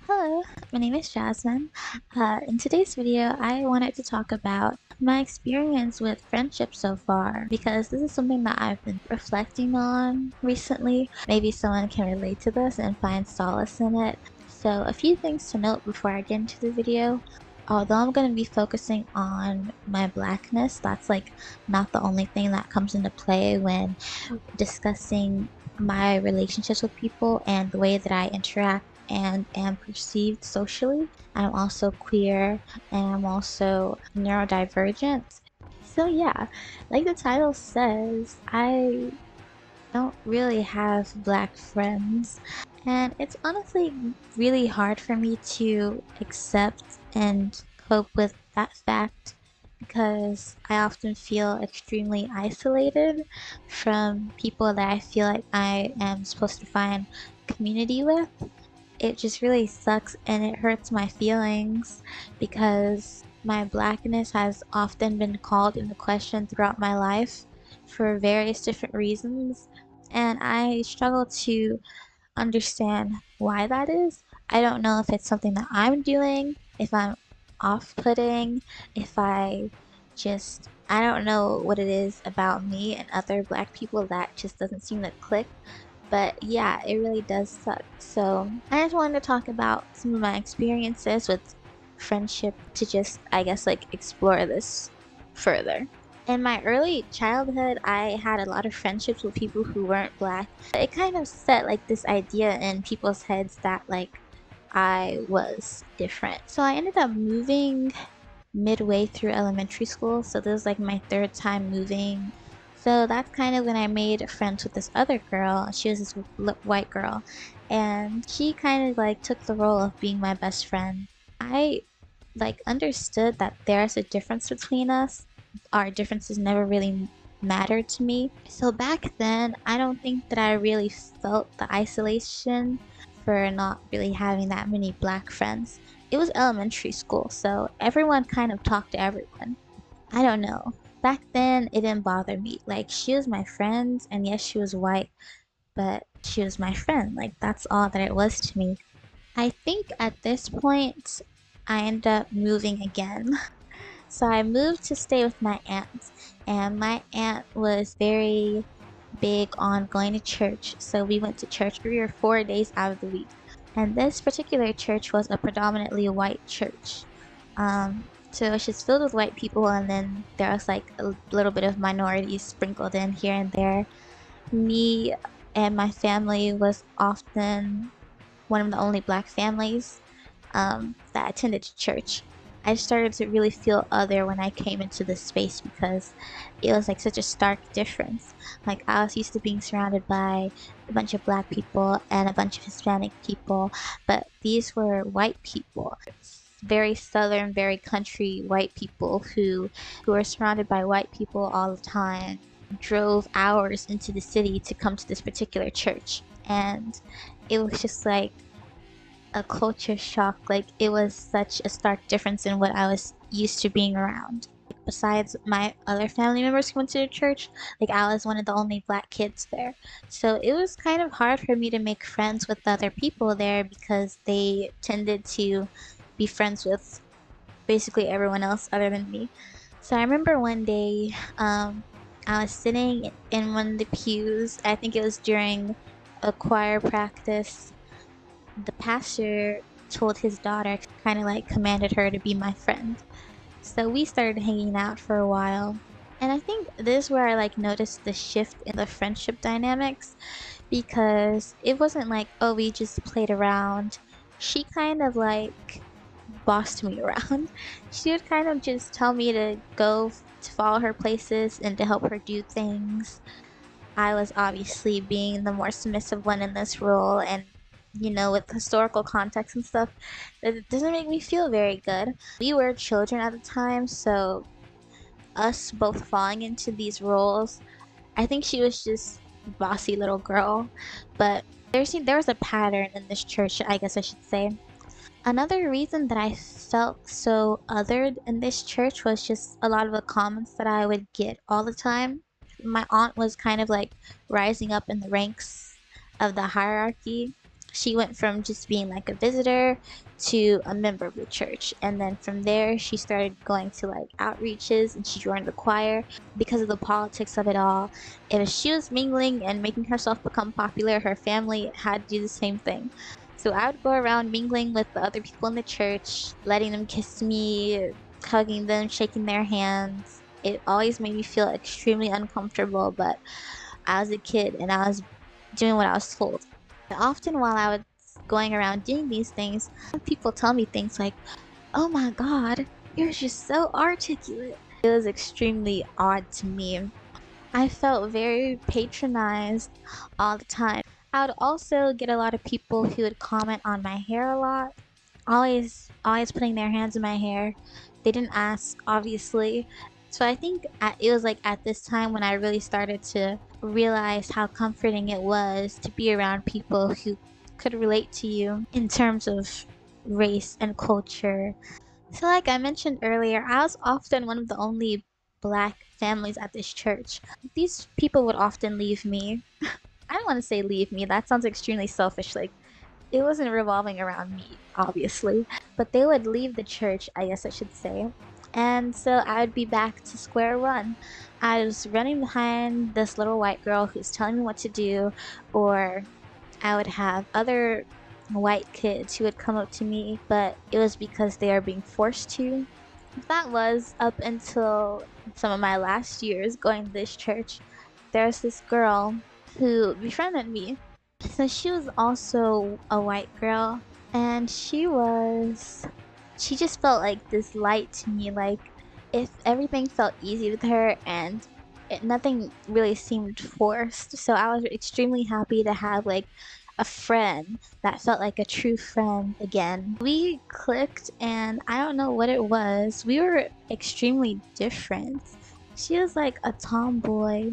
Hello, my name is Jasmine. In today's video, I wanted to talk about my experience with friendship so far because this is something that I've been reflecting on recently. Maybe someone can relate to this and find solace in it. So, a few things to note before I get into the video. Although I'm going to be focusing on my blackness, that's like not the only thing that comes into play when discussing my relationships with people and the way that I interact and am perceived socially. I'm also queer and I'm also neurodivergent. So, yeah, like the title says, I don't really have black friends, and it's honestly really hard for me to accept and cope with that fact because I often feel extremely isolated from people that I feel like I am supposed to find community with. It just really sucks and it hurts my feelings because my blackness has often been called into question throughout my life for various different reasons, and I struggle to understand why that is. I don't know if it's something that I'm doing, if I'm off putting, if I don't know what it is about me and other black people that just doesn't seem to click. But yeah, it really does suck. So I just wanted to talk about some of my experiences with friendship to just, I guess, like explore this further. In my early childhood, I had a lot of friendships with people who weren't black. It kind of set like this idea in people's heads that like I was different. So I ended up moving midway through elementary school. So this was like my third time moving. So that's kind of when I made friends with this other girl. She was this white girl, and she kind of like took the role of being my best friend. I like understood that there's a difference between us. Our differences never really mattered to me. So back then, I don't think that I really felt the isolation for not really having that many black friends. It was elementary school, so everyone kind of talked to everyone. I don't know. Back then, it didn't bother me. Like, she was my friend, and yes, she was white, but she was my friend. Like, that's all that it was to me. I think at this point, I ended up moving again. So I moved to stay with my aunt, and my aunt was very big on going to church. So we went to church 3 or 4 days out of the week. And this particular church was a predominantly white church. So it's just filled with white people, and then there was like a little bit of minorities sprinkled in here and there. Me and my family was often one of the only black families that attended church. I started to really feel other when I came into this space because it was like such a stark difference. Like I was used to being surrounded by a bunch of black people and a bunch of Hispanic people, but these were white people. Very southern, very country white people who were surrounded by white people all the time, drove hours into the city to come to this particular church. And it was just like a culture shock. Like it was such a stark difference in what I was used to being around. Besides my other family members who went to the church, like I was one of the only black kids there. So it was kind of hard for me to make friends with other people there because they tended to be friends with basically everyone else other than me. So I remember one day, I was sitting in one of the pews. I think it was during a choir practice. The pastor told his daughter, kind of like commanded her to be my friend. So we started hanging out for a while. And I think this is where I like noticed the shift in the friendship dynamics because it wasn't like, oh, we just played around. She kind of like bossed me around. She would kind of just tell me to go to follow her places and to help her do things. I was obviously being the more submissive one in this role, and with historical context and stuff, it doesn't make me feel very good. We were children at the time, so us both falling into these roles, I think she was just bossy little girl, but there was a pattern in this church, I guess I should say. Another reason that I felt so othered in this church was just a lot of the comments that I would get all the time. My aunt was kind of like rising up in the ranks of the hierarchy. She went from just being like a visitor to a member of the church. And then from there, she started going to like outreaches and she joined the choir. Because of the politics of it all, if she was mingling and making herself become popular, her family had to do the same thing. So I would go around mingling with the other people in the church, letting them kiss me, hugging them, shaking their hands. It always made me feel extremely uncomfortable, but I was a kid and I was doing what I was told. And often while I was going around doing these things, people tell me things like, "Oh my god, you're just so articulate." It was extremely odd to me. I felt very patronized all the time. I would also get a lot of people who would comment on my hair a lot, always putting their hands in my hair. They didn't ask, obviously. So I think it was like at this time when I really started to realize how comforting it was to be around people who could relate to you in terms of race and culture. So, like I mentioned earlier, I was often one of the only black families at this church. These people would often leave me. I don't want to say leave me, that sounds extremely selfish. Like, it wasn't revolving around me, obviously, but they would leave the church, I guess I should say. And so I would be back to square one. I was running behind this little white girl who's telling me what to do, or I would have other white kids who would come up to me, but it was because they are being forced to. That was up until some of my last years going to this church. There's this girl who befriended me. So she was also a white girl, and she just felt like this light to me. Like, if everything felt easy with her and nothing really seemed forced. So I was extremely happy to have like a friend that felt like a true friend again. We clicked, and I don't know what it was. We were extremely different. She was like a tomboy.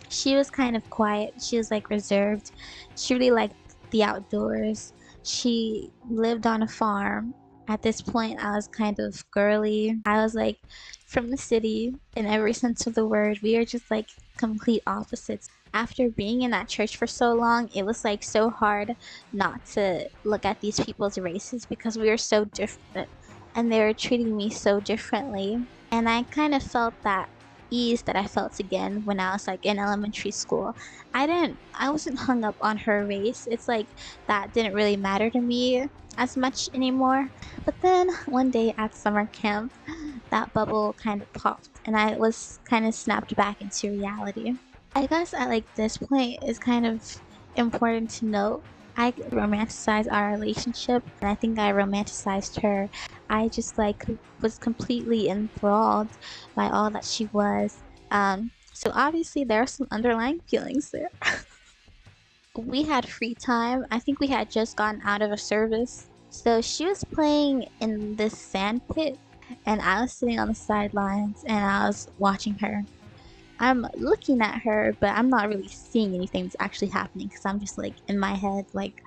She was kind of quiet. She was like reserved. She really liked the outdoors. She lived on a farm. At this point, I was kind of girly. I was like from the city in every sense of the word. We are just like complete opposites. After being in that church for so long, it was like so hard not to look at these people's races because we were so different and they were treating me so differently. And I kind of felt that ease that I felt again when I was like in elementary school. I wasn't hung up on her race. It's like that didn't really matter to me as much anymore. But then one day at summer camp, that bubble kind of popped and I was kind of snapped back into reality. I guess at like this point it's kind of important to note I romanticized our relationship and I think I romanticized her. I just like was completely enthralled by all that she was. So obviously there are some underlying feelings there. We had free time. I think we had just gotten out of a service. So she was playing in this sand pit and I was sitting on the sidelines and I was watching her. I'm looking at her, but I'm not really seeing anything that's actually happening because I'm just like in my head, like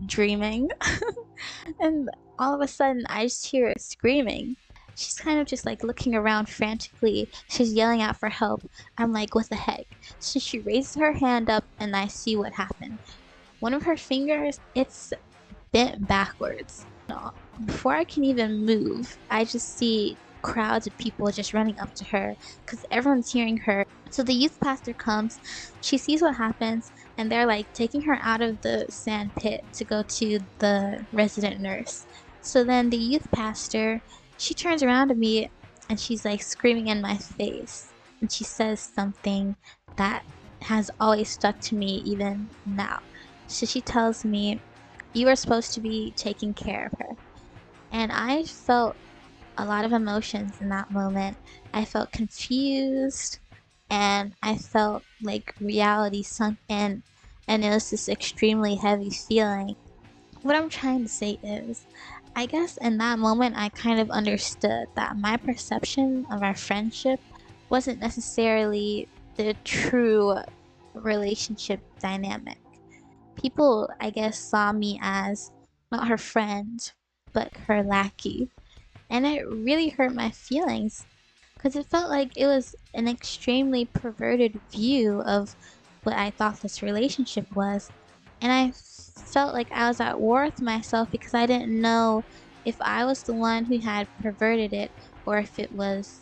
dreaming. And all of a sudden, I just hear her screaming. She's kind of just like looking around frantically. She's yelling out for help. I'm like, what the heck? So she raises her hand up, and I see what happened. One of her fingers, it's bent backwards. No, before I can even move, I just see crowds of people just running up to her because everyone's hearing her. So the youth pastor comes, she sees what happens, and they're like taking her out of the sand pit to go to the resident nurse. So then the youth pastor, she turns around to me and she's like screaming in my face. And she says something that has always stuck to me even now. So she tells me, "You are supposed to be taking care of her." And I felt a lot of emotions in that moment. I felt confused and I felt like reality sunk in, and it was this extremely heavy feeling. What I'm trying to say is, I guess in that moment, I kind of understood that my perception of our friendship wasn't necessarily the true relationship dynamic. People, I guess, saw me as not her friend, but her lackey. And it really hurt my feelings. because it felt like it was an extremely perverted view of what I thought this relationship was. And I felt like I was at war with myself because I didn't know if I was the one who had perverted it or if it was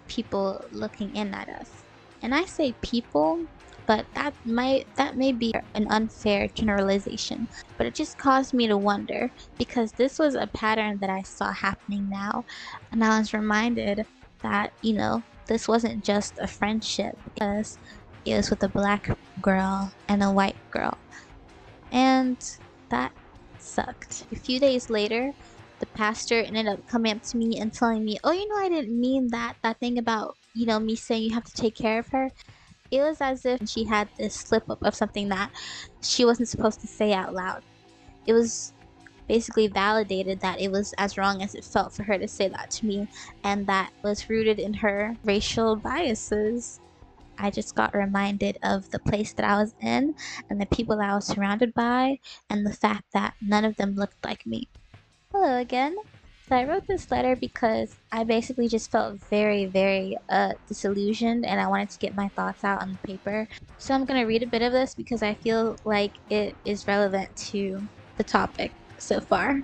people looking in at us. And I say people, but that may be an unfair generalization, but it just caused me to wonder because this was a pattern that I saw happening now, and I was reminded that, this wasn't just a friendship because it was with a black girl and a white girl. And that sucked. A few days later, the pastor ended up coming up to me and telling me, "Oh, I didn't mean that thing about, me saying you have to take care of her." It was as if she had this slip up of something that she wasn't supposed to say out loud. It was basically validated that it was as wrong as it felt for her to say that to me, and that was rooted in her racial biases. I just got reminded of the place that I was in and the people that I was surrounded by, and the fact that none of them looked like me. Hello again. So I wrote this letter because I basically just felt very, very disillusioned, and I wanted to get my thoughts out on the paper. So I'm going to read a bit of this because I feel like it is relevant to the topic so far.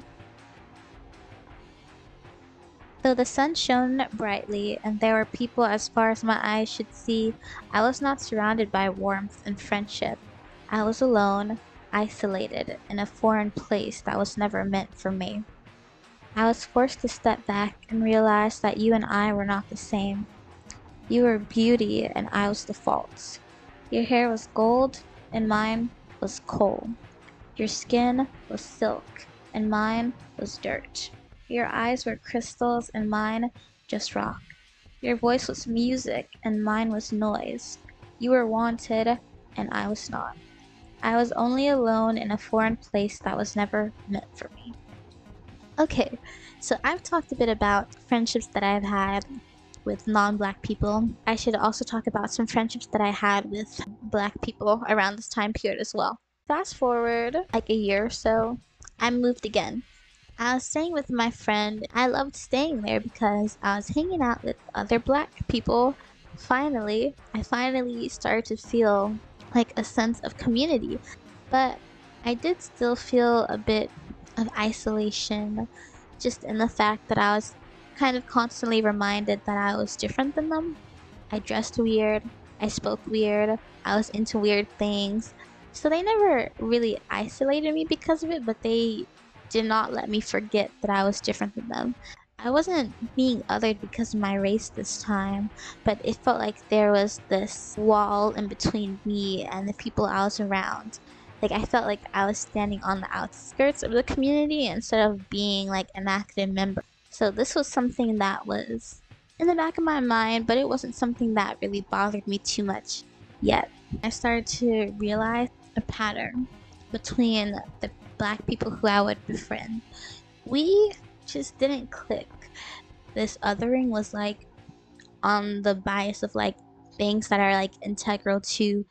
Though the sun shone brightly, and there were people as far as my eyes should see, I was not surrounded by warmth and friendship. I was alone, isolated, in a foreign place that was never meant for me. I was forced to step back and realize that you and I were not the same. You were beauty and I was the false. Your hair was gold and mine was coal. Your skin was silk and mine was dirt. Your eyes were crystals and mine just rock. Your voice was music and mine was noise. You were wanted and I was not. I was only alone in a foreign place that was never meant for me. Okay, so I've talked a bit about friendships that I've had with non-black people. I should also talk about some friendships that I had with black people around this time period as well. Fast forward like a year or so, I moved again. I was staying with my friend. I loved staying there because I was hanging out with other black people. I finally started to feel like a sense of community. But I did still feel a bit of isolation, just in the fact that I was kind of constantly reminded that I was different than them. I dressed weird, I spoke weird, I was into weird things. So they never really isolated me because of it, but they did not let me forget that I was different than them. I wasn't being othered because of my race this time, but it felt like there was this wall in between me and the people I was around. Like I felt like I was standing on the outskirts of the community instead of being like an active member. So this was something that was in the back of my mind, but it wasn't something that really bothered me too much yet. I started to realize a pattern between the black people who I would befriend. We just didn't click. This othering was like on the bias of like things that are like integral to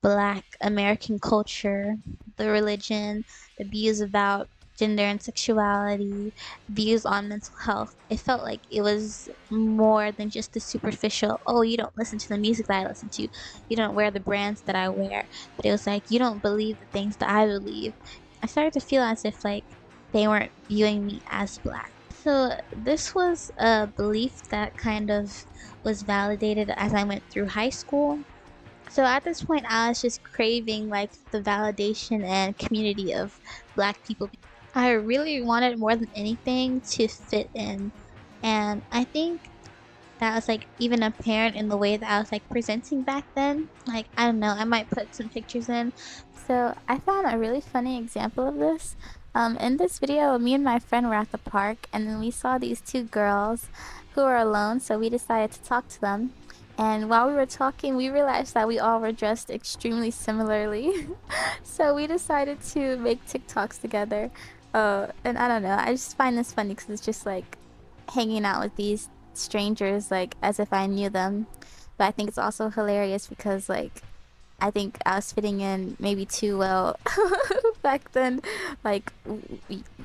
black American culture, the religion, the views about gender and sexuality, views on mental health. It felt like it was more than just the superficial, "Oh, you don't listen to the music that I listen to, you don't wear the brands that I wear," but it was like, "You don't believe the things that I believe." I started to feel as if like they weren't viewing me as black. So this was a belief that kind of was validated as I went through high school. So at this point, I was just craving like the validation and community of black people. I really wanted more than anything to fit in. And I think that was like even apparent in the way that I was like presenting back then. Like, I don't know, I might put some pictures in. So I found a really funny example of this. In this video, me and my friend were at the park, and then we saw these two girls who were alone, so we decided to talk to them. And while we were talking, we realized that we all were dressed extremely similarly. So we decided to make TikToks together. And I don't know, I just find this funny because it's just like hanging out with these strangers like as if I knew them. But I think it's also hilarious because like I think I was fitting in maybe too well. back then, like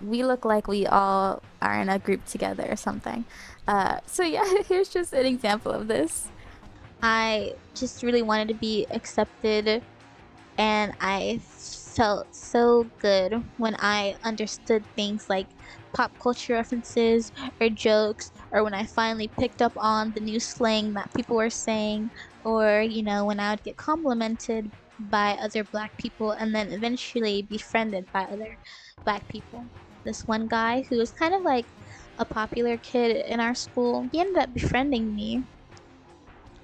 we look like we all are in a group together or something. So yeah, here's just an example of this. I just really wanted to be accepted, and I felt so good when I understood things like pop culture references or jokes, or when I finally picked up on the new slang that people were saying, or when I would get complimented by other black people and then eventually befriended by other black people. This one guy who was kind of like a popular kid in our school, he ended up befriending me.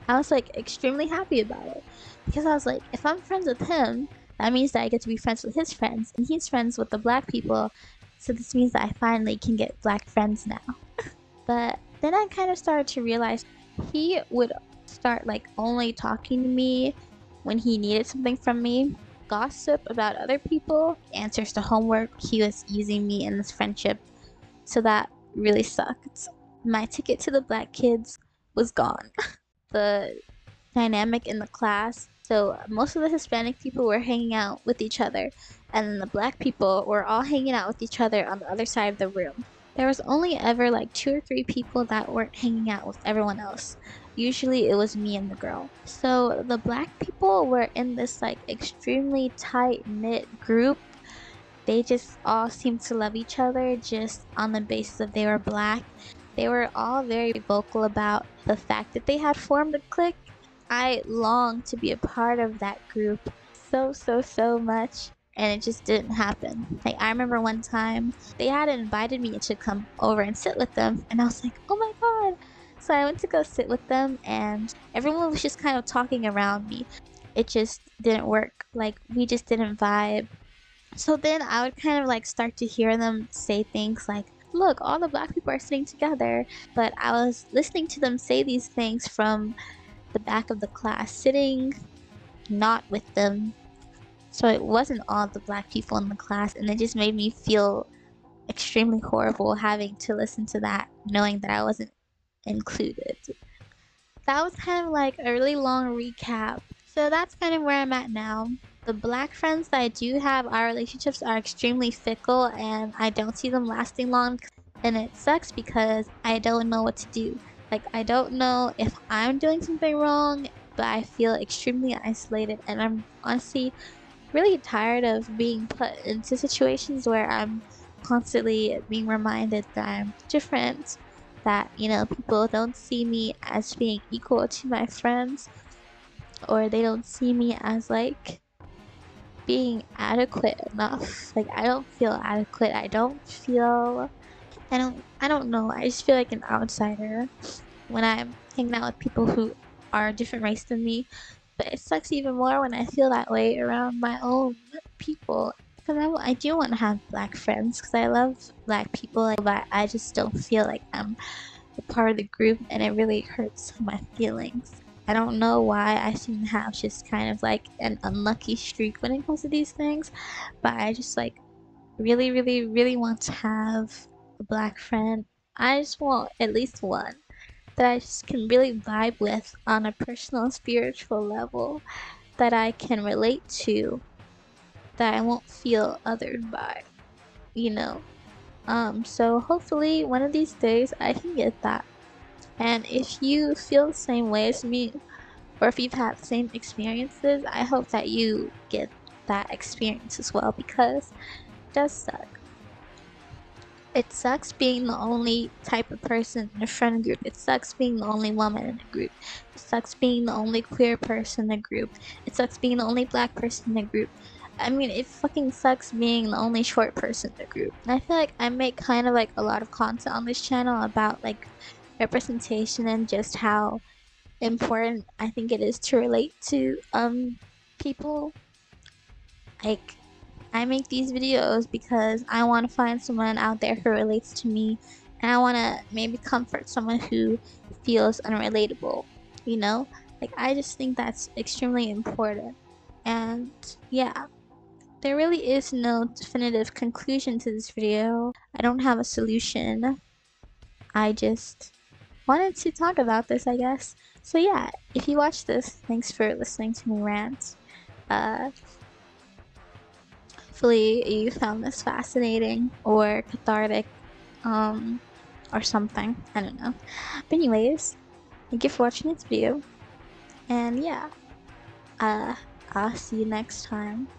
I was like extremely happy about it because I was like, if I'm friends with him, that means that I get to be friends with his friends, and he's friends with the black people. So this means that I finally can get black friends now. But then I kind of started to realize he would start like only talking to me when he needed something from me, gossip about other people, answers to homework. He was using me in this friendship. So that really sucked. My ticket to the black kids was gone. The dynamic in the class. So most of the Hispanic people were hanging out with each other, and then the black people were all hanging out with each other on the other side of the room. There was only ever like 2 or 3 people that weren't hanging out with everyone else. Usually it was me and the girl. So the black people were in this like extremely tight knit group. They just all seemed to love each other just on the basis of they were black. They were all very vocal about the fact that they had formed a clique. I longed to be a part of that group so much, and it just didn't happen. Like, I remember one time they had invited me to come over and sit with them, and I was like, oh my god. So I went to go sit with them, and everyone was just kind of talking around me. It just didn't work. Like, we just didn't vibe. So then I would kind of like start to hear them say things like, look, all the black people are sitting together. But I was listening to them say these things from the back of the class, sitting not with them. So it wasn't all the black people in the class, and it just made me feel extremely horrible having to listen to that, knowing that I wasn't included. That was kind of like a really long recap. So that's kind of where I'm at now. The black friends that I do have, our relationships are extremely fickle, and I don't see them lasting long. And it sucks because I don't know what to do. Like, I don't know if I'm doing something wrong, but I feel extremely isolated, and I'm honestly really tired of being put into situations where I'm constantly being reminded that I'm different, that, people don't see me as being equal to my friends, or they don't see me as like being adequate enough. Like, I don't feel adequate. I don't know. I just feel like an outsider when I'm hanging out with people who are a different race than me. But it sucks even more when I feel that way around my own people. Because I do want to have black friends because I love black people, like, but I just don't feel like I'm a part of the group, and it really hurts my feelings. I don't know why I seem to have just kind of like an unlucky streak when it comes to these things, but I just like really want to have a black friend. I just want at least one that I just can really vibe with on a personal spiritual level, that I can relate to, that I won't feel othered by, you know. So hopefully one of these days I can get that. And if you feel the same way as me, or if you've had the same experiences, I hope that you get that experience as well, because it does suck. It sucks being the only type of person in a friend group. It sucks being the only woman in a group. It sucks being the only queer person in a group. It sucks being the only black person in a group. I mean, it fucking sucks being the only short person in a group. And I feel like I make kind of like a lot of content on this channel about like representation and just how important I think it is to relate to people. Like, I make these videos because I want to find someone out there who relates to me, and I want to maybe comfort someone who feels unrelatable, you know? Like, I just think that's extremely important. And yeah, there really is no definitive conclusion to this video. I don't have a solution. I just wanted to talk about this, I guess. So yeah, if you watched this, thanks for listening to me rant. Uh, Hopefully you found this fascinating or cathartic, um, or something. I don't know. But anyways, thank you for watching this video. And yeah, uh, I'll see you next time.